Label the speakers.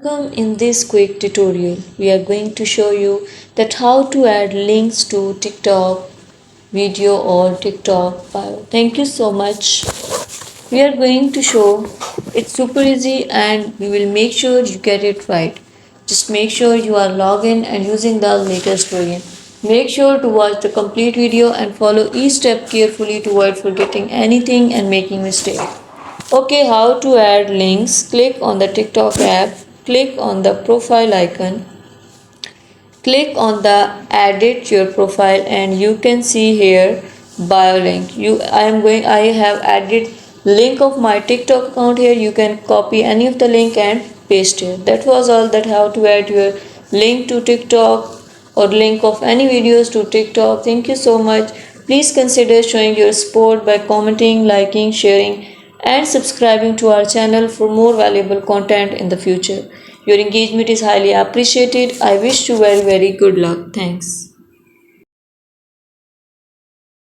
Speaker 1: Welcome. In this quick tutorial, we are going to show you that how to add links to TikTok video or TikTok bio. Thank you so much. We are going to show it's super easy and we will make sure you get it right. Just make sure you are logged in and using the latest version. Make sure to watch the complete video and follow each step carefully to avoid forgetting anything and making mistake. Okay, how to add links? Click on the TikTok app, click on the profile icon, click on the edit your profile and you can see here bio link. I have added link of my TikTok account here. You can copy any of the link and paste here. That was all, that how to add your link to TikTok or link of any videos to TikTok. Thank you so much. Please consider showing your support by commenting, liking, sharing and subscribing to our channel for more valuable content in the future. Your engagement is highly appreciated. I wish you very good luck. Thanks.